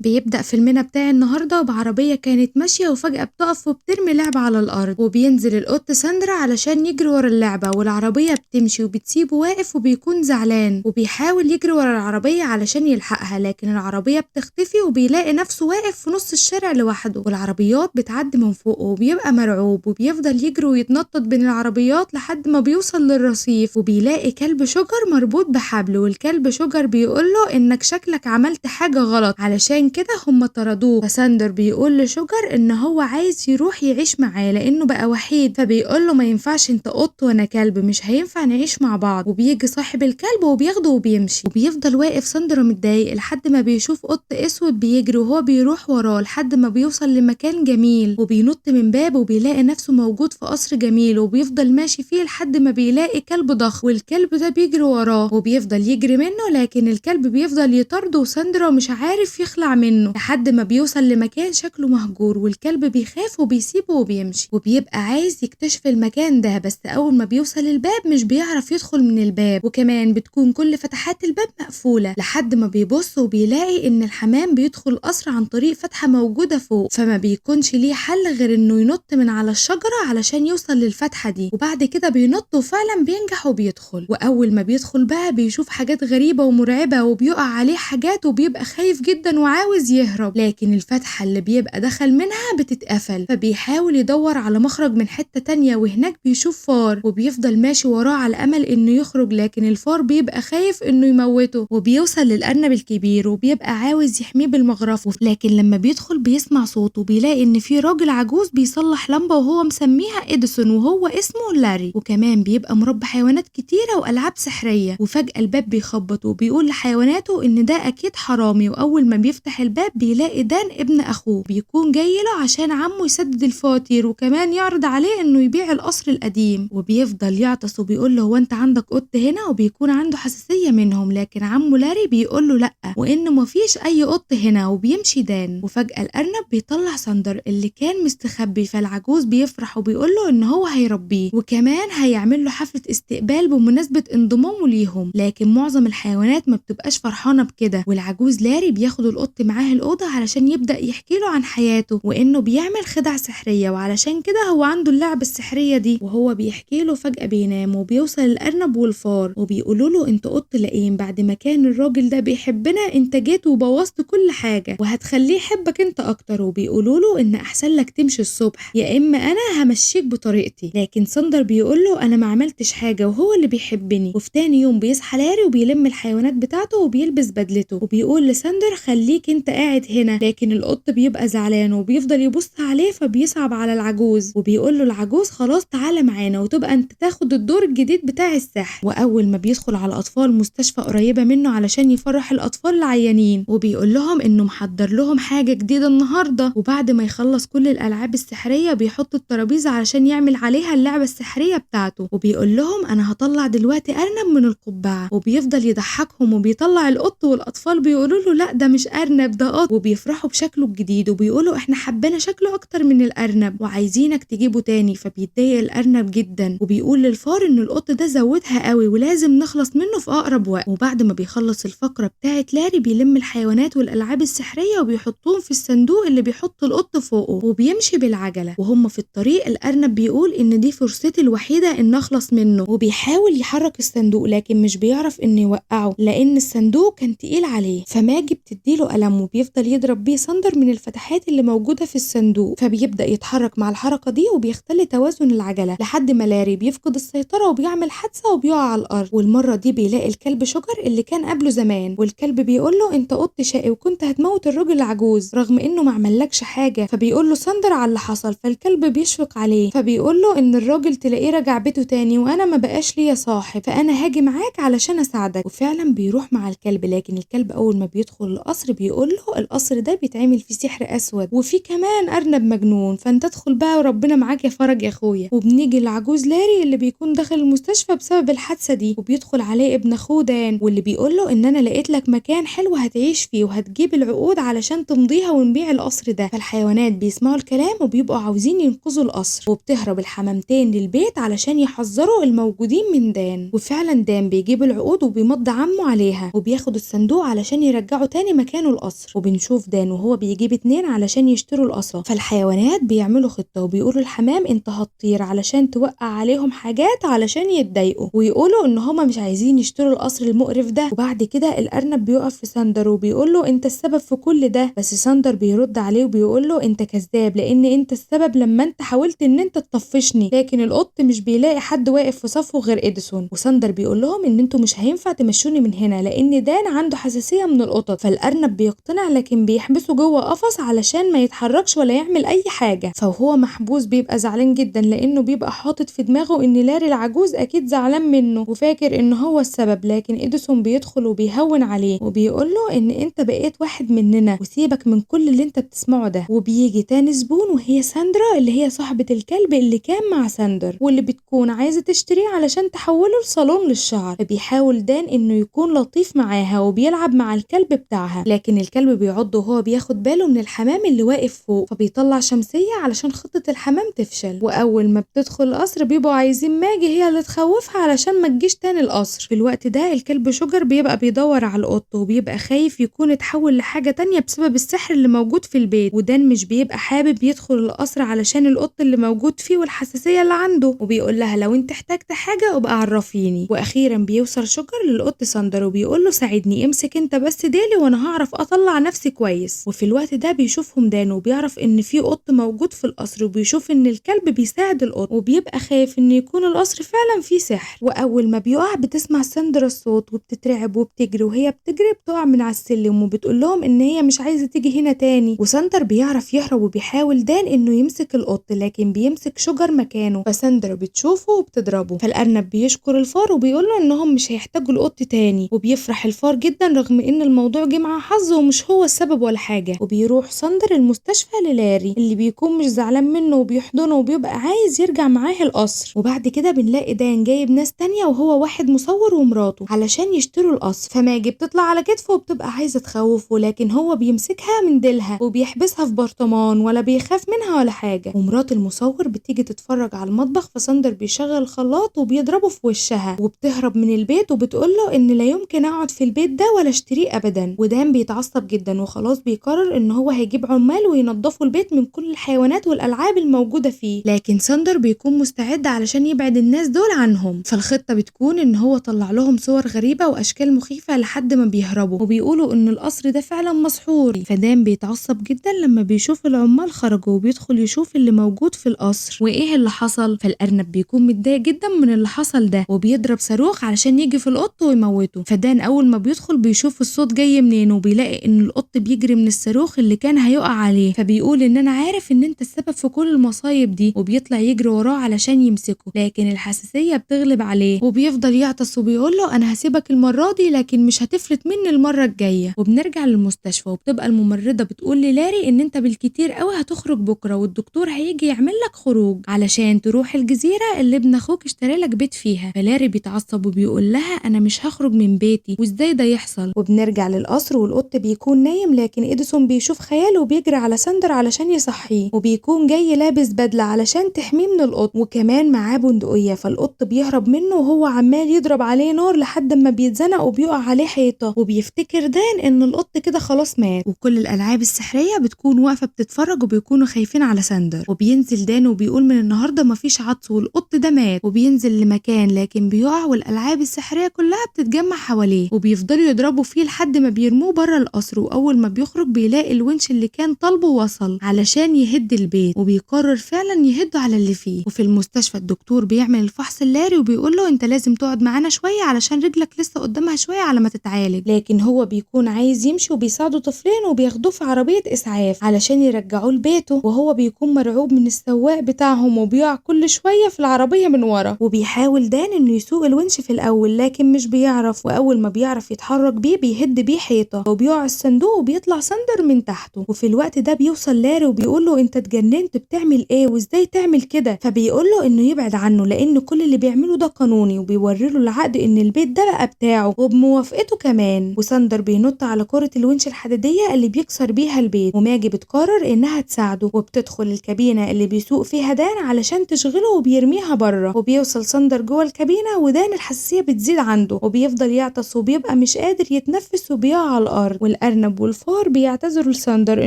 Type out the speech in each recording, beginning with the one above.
بيبدأ فيلمنا بتاع النهاردة بعربية كانت ماشية وفجأة بتقف وبترمي لعبة على الأرض، وبينزل القط ساندرا علشان يجري ورا اللعبة، والعربية بتمشي وبتسيبه واقف وبيكون زعلان وبيحاول يجري ورا العربية علشان يلحقها، لكن العربية بتختفي وبيلاقي نفسه واقف في نص الشارع لوحده، والعربيات بتعدي من فوقه وبيبقى مرعوب وبيفضل يجري ويتنطط بين العربيات لحد ما بيوصل للرصيف، وبيلاقي كلب شجر مربوط بحبل، والكلب شجر بيقوله إنك شكلك عملت حاجة غلط علشان كده هم طردوه. فساندر بيقول لشجر ان هو عايز يروح يعيش معاه لانه بقى وحيد، فبيقول له ما ينفعش، انت قط وانا كلب، مش هينفع نعيش مع بعض. وبيجي صاحب الكلب وبياخده وبيمشي، وبيفضل واقف ساندر متضايق لحد ما بيشوف قط اسود بيجري وهو بيروح وراه لحد ما بيوصل لمكان جميل، وبينط من باب وبيلاقي نفسه موجود في قصر جميل، وبيفضل ماشي فيه لحد ما بيلاقي كلب ضخم، والكلب ده بيجري وراه وبيفضل يجري منه، لكن الكلب بيفضل يطارده وساندرا مش عارف يخلع منه لحد ما بيوصل لمكان شكله مهجور، والكلب بيخاف وبيسيبه وبيمشي، وبيبقى عايز يكتشف المكان ده، بس اول ما بيوصل الباب مش بيعرف يدخل من الباب، وكمان بتكون كل فتحات الباب مقفولة لحد ما بيبص وبيلاقي ان الحمام بيدخل القصر عن طريق فتحة موجودة فوق، فما بيكونش ليه حل غير انه ينط من على الشجرة علشان يوصل للفتحة دي، وبعد كده بينط وفعلا بينجح وبيدخل، واول ما بيدخل بقى بيشوف حاجات غريبة ومرعبة وبيقع عليه حاجات وبيبقى خايف جدا وعاوز يهرب، لكن الفتحة اللي بيبقى دخل منها بتتقفل، فبيحاول يدور على مخرج من حتة تانية، وهناك بيشوف فار وبيفضل ماشي وراه على امل انه يخرج، لكن الفار بيبقى خايف انه يموته، وبيوصل للارنب الكبير وبيبقى عاوز يحميه بالمغرفة، لكن لما بيدخل بيسمع صوت وبيلاقي ان في راجل عجوز بيصلح لمبة وهو مسميها اديسون وهو اسمه لاري، وكمان بيبقى مربي حيوانات كتيرة والعاب سحرية، وفجأة الباب بيخبط وبيقول لحيواناته ان ده اكيد حرامي، واول ما بيفتح الباب بيلاقي دان ابن اخوه بيكون جاي له عشان عمه يسدد الفواتير وكمان يعرض عليه انه يبيع القصر القديم، وبيفضل يعطس وبيقول له هو انت عندك قط هنا، وبيكون عنده حساسية منهم، لكن عمه لاري بيقول له لا وانه مفيش اي قط هنا، وبيمشي دان، وفجأة الارنب بيطلع ساندر اللي كان مستخبي، فالعجوز بيفرح وبيقول له ان هو هيربيه وكمان هيعمل له حفلة استقبال بمناسبة انضمامه ليهم، لكن معظم الحيوانات ما بتبقاش فرحانة بكده، والعجوز لاري بياخد القط معاه الأوضة علشان يبدأ يحكي له عن حياته وإنه بيعمل خدع سحرية، وعلشان كده هو عنده اللعبة السحرية دي، وهو بيحكي له فجأة بينام وبيوصل الأرنب والفار وبيقولوا له أنت قط لئيم، بعد ما كان الراجل ده بيحبنا أنت جيت وبوظت كل حاجة وهتخليه يحبك أنت أكتر، وبيقولوا له إن أحسن لك تمشي الصبح يا إما أنا همشيك بطريقتي، لكن ساندر بيقول له أنا ما عملتش حاجة وهو اللي بيحبني، وفي تاني يوم بيصحى لاري وبيلم الحيوانات بتاعته وبيلبس بدلته وبيقول لساندر خليك انت قاعد هنا، لكن القط بيبقى زعلان وبيفضل يبص عليه فبيصعب على العجوز، وبيقول له العجوز خلاص تعالى معانا وتبقى انت تاخد الدور الجديد بتاع السحر، واول ما بيدخل على اطفال مستشفى قريبة منه علشان يفرح الاطفال العيانين وبيقول لهم انه محضر لهم حاجة جديدة النهاردة، وبعد ما يخلص كل الالعاب السحرية بيحط الترابيزة علشان يعمل عليها اللعبة السحرية بتاعته، وبيقول لهم انا هطلع دلوقتي ارنب من القبعة، وبيفضل يضحكهم وبيطلع القط، والاطفال بيقولوا له لا ده مش ارنب ده قط، وبيفرحوا بشكله الجديد وبيقولوا احنا حبينا شكله اكتر من الارنب وعايزينك تجيبه تاني، فبيتضايق الارنب جدا وبيقول للفار ان القط ده زودها قوي ولازم نخلص منه في اقرب وقت، وبعد ما بيخلص الفقرة بتاعت لاري بيلم الحيوانات والالعاب السحرية وبيحطهم في الصندوق اللي بيحط القط فوقه وبيمشي بالعجلة، وهم في الطريق الارنب بيقول ان دي فرصتي الوحيدة ان اخلص منه، وبيحاول يحرك الصندوق لكن مش بيعرف انه يوقعه لان الصندوق كان تقيل عليه، فماجي بتديله قلم وبيفضل يضرب بيه ساندر من الفتحات اللي موجودة في الصندوق، فبيبدأ يتحرك مع الحركة دي وبيختل توازن العجلة لحد ما لاري بيفقد السيطرة وبيعمل حادثة وبيقع على الأرض، والمرة دي بيلاقي الكلب شجر اللي كان قبله زمان، والكلب بيقول له انت قط شقي وكنت هتموت الراجل العجوز رغم انه ما عملكش حاجة، فبيقول له ساندر على اللي حصل، فالكلب بيشفق عليه فبيقول له ان الراجل تلاقيه رجع بيته تاني وانا ما بقاش ليا صاحب، فانا هاجي معاك علشان اساعدك، وفعلا بيروح مع الكلب، لكن الكلب اول ما بيدخل القصر بيقول له القصر ده بيتعمل فيه سحر اسود وفي كمان ارنب مجنون، فانت ادخل بقى وربنا معاك يا فرج يا اخويا، وبنيجي لعجوز لاري اللي بيكون داخل المستشفى بسبب الحادثه دي، وبيدخل عليه ابن اخوه دان واللي بيقول له ان انا لقيت لك مكان حلو هتعيش فيه وهتجيب العقود علشان تمضيها ونبيع القصر ده، فالحيوانات بيسمعوا الكلام وبيبقوا عاوزين ينقذوا القصر، وبتهرب الحمامتين للبيت علشان يحذروا الموجودين من دان، وفعلا دان بيجيب العقود وبيمضي عمه عليها وبياخد الصندوق علشان يرجعه تاني مكانه القصر، القصر، وبنشوف دان وهو بيجيب 2 علشان يشتروا القصر. فالحيوانات بيعملوا خطة وبيقولوا الحمام انت هتطير علشان توقع عليهم حاجات علشان يتضايقوا، ويقولوا ان هما مش عايزين يشتروا القصر المقرف ده. وبعد كده الارنب بيقف في ساندر وبيقول له انت السبب في كل ده، بس ساندر بيرد عليه وبيقول له انت كذاب لان انت السبب لما انت حاولت ان انت تطفشني، لكن القط مش بيلاقي حد واقف في صفه غير اديسون. وساندر بيقول لهم ان انتوا مش هينفع تمشوني من هنا لان دان عنده حساسية من القطط. فالارنب بيقتنع لكن بيحبسه جوه قفص علشان ما يتحركش ولا يعمل اي حاجة. فهو محبوس بيبقى زعلان جدا لانه بيبقى حاطط في دماغه ان لاري العجوز اكيد زعلان منه وفاكر ان هو السبب، لكن اديسون بيدخل وبيهون عليه وبيقول له ان انت بقيت واحد مننا وسيبك من كل اللي انت بتسمعه ده. وبيجي تاني زبون وهي ساندرا اللي هي صاحبة الكلب اللي كان مع ساندر واللي بتكون عايزة تشتريه علشان تحوله لصالون للشعر. فبيحاول دان انه يكون لطيف معاها وبيلعب مع الكلب بتاعها، لكن الكلب بيعض وهو بياخد باله من الحمام اللي واقف فوق، فبيطلع شمسية علشان خطة الحمام تفشل. واول ما بتدخل القصر بيبقوا عايزين ماجي هي اللي تخوفها علشان ما تجيش تاني القصر. في الوقت ده الكلب شوجر بيبقى بيدور على القط وبيبقى خايف يكون اتحول لحاجة تانية بسبب السحر اللي موجود في البيت، ودان مش بيبقى حابب يدخل القصر علشان القط اللي موجود فيه والحساسية اللي عنده، وبيقول لها لو انت احتجت حاجة ابقى عرفيني. واخيرا بيوصل شوجر للقط ساندر وبيقول له ساعدني، امسك انت بس ديلي وانا هعرف اطلع نفسي كويس. وفي الوقت ده بيشوفهم دان وبيعرف ان في قط موجود في القصر، وبيشوف ان الكلب بيساعد القط وبيبقى خايف ان يكون القصر فعلا فيه سحر. واول ما بيقع بتسمع ساندرا الصوت وبتترعب وبتجري، وهي بتجري بتقع من على السلم وبتقول لهم ان هي مش عايزه تيجي هنا تاني. وساندر بيعرف يهرب وبيحاول دان انه يمسك القط لكن بيمسك شجر مكانه، فساندرا بتشوفه وبتضربه. فالارنب بيشكر الفار وبيقول له انهم مش هيحتاجوا القط تاني، وبيفرح الفار جدا رغم ان الموضوع جه مع حظ ومش هو السبب ولا حاجه. وبيروح ساندر المستشفى للاري اللي بيكون مش زعلان منه وبيحضنه وبيبقى عايز يرجع معاه القصر. وبعد كده بنلاقي دان جايب ناس تانية وهو واحد مصور ومراته علشان يشتروا القصر. فماجي بتطلع على كتفه وبتبقى عايزه تخوفه لكن هو بيمسكها من ديلها وبيحبسها في برطمان ولا بيخاف منها ولا حاجه. ومرات المصور بتيجي تتفرج على المطبخ، فساندر بيشغل الخلاط وبيضربه في وشها وبتهرب من البيت وبتقول له ان لا يمكن اقعد في البيت ده ولا اشتريه ابدا. ودان بيتعصب جدا وخلاص بيقرر ان هو هيجيب عمال وينظفوا البيت من كل الحيوانات والالعاب الموجوده فيه، لكن ساندر بيكون مستعد علشان يبعد الناس دول عنهم. فالخطه بتكون ان هو طلع لهم صور غريبه واشكال مخيفه لحد ما بيهربوا، وبيقولوا ان القصر ده فعلا مسحور. فدان بيتعصب جدا لما بيشوف العمال خرجوا وبيدخل يشوف اللي موجود في القصر وايه اللي حصل. فالارنب بيكون متضايق جدا من اللي حصل ده وبيضرب صاروخ علشان يجي في القط ويموته. فدان اول ما بيدخل بيشوف الصوت جاي منين وبيلاقي ان القط بيجري من الصاروخ اللي كان هيقع عليه، فبيقول ان انا عارف ان انت السبب في كل المصايب دي، وبيطلع يجري وراه علشان يمسكه لكن الحساسية بتغلب عليه وبيفضل يعطس وبيقول له انا هسيبك المرة دي لكن مش هتفلت مني المرة الجاية. وبنرجع للمستشفى وبتبقى الممرضة بتقول للاري ان انت بالكتير قوي هتخرج بكرة والدكتور هيجي يعمل لك خروج علشان تروح الجزيرة اللي ابن اخوك اشترى لك بيت فيها. فلاري بيتعصب وبيقول لها انا مش هخرج من بيتي وازاي ده يحصل. وبنرجع للقصر والقط بيكون نايم لكن اديسون بيشوف خياله وبيجري على ساندر علشان يصحيه، وبيكون جاي لابس بدلة علشان تحميه من القط وكمان معاه بندقية. فالقط بيهرب منه وهو عمال يضرب عليه نار لحد ما بيتزنق وبيقع عليه حيطة، وبيفتكر دان ان القط كده خلاص مات. وكل الالعاب السحرية بتكون واقفة بتتفرج وبيكونوا خايفين على ساندر. وبينزل دان وبيقول من النهاردة مفيش عطس والقط ده مات، وبينزل لمكان لكن بيقع والالعاب السحرية كلها بتتجمع حواليه وبيفضلوا يضربوا فيه لحد ما بيرموه بره القصر. واول ما بيخرج بيلاقي الونش اللي كان طالبه وصل علشان يهد البيت، وبيقرر فعلا يهده على اللي فيه. وفي المستشفى الدكتور بيعمل الفحص اللاري وبيقول له انت لازم تقعد معانا شويه علشان رجلك لسه قدامها شويه على ما تتعالج، لكن هو بيكون عايز يمشي وبيساعده طفلين وبياخدوه في عربيه اسعاف علشان يرجعوه لبيته، وهو بيكون مرعوب من السواق بتاعهم وبيقع كل شويه في العربيه من ورا. وبيحاول دان انه يسوق الونش في الاول لكن مش بيعرف، واول ما بيعرف يتحرك بيه بيهد بيه حيطه وبيقع الصندوق وبيطلع ساندر من تحته. وفي الوقت ده بيوصل لاري وبيقول له انت اتجننت بتعمل ايه وازاي تعمل كده؟ فبيقول له انه يبعد عنه لان كل اللي بيعمله ده قانوني، وبيوري له العقد ان البيت ده بقى بتاعه وبموافقته كمان. وساندر بينط على كرة الونش الحديدية اللي بيكسر بيها البيت، وماجي بتقرر انها تساعده وبتدخل الكابينة اللي بيسوق فيها دان علشان تشغله وبيرميها بره. وبيوصل ساندر جوه الكابينة ودان الحساسية بتزيد عنده وبيفضل يعطس وبيبقى مش قادر يتنفس وبيقع على الارض. الأرنب والفار بيعتذروا لساندر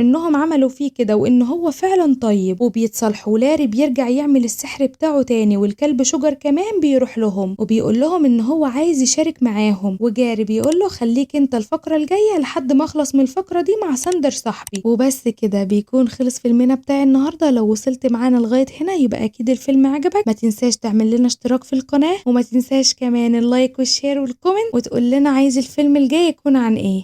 إنهم عملوا فيه كده وإن هو فعلا طيب وبيتصالحوا. لاري بيرجع يعمل السحر بتاعه تاني والكلب شجر كمان بيروح لهم وبيقول لهم إن هو عايز يشارك معاهم، وجاري بيقول له خليك انت الفقرة الجاية لحد ما اخلص من الفقرة دي مع ساندر صاحبي. وبس كده بيكون خلص فيلمنا بتاع النهاردة. لو وصلت معانا لغاية هنا يبقى اكيد الفيلم عجبك، ما تنساش تعمل لنا اشتراك في القناة وما تنساش كمان اللايك والشير والكومنت وتقول لنا عايز الفيلم الجاي يكون عن ايه.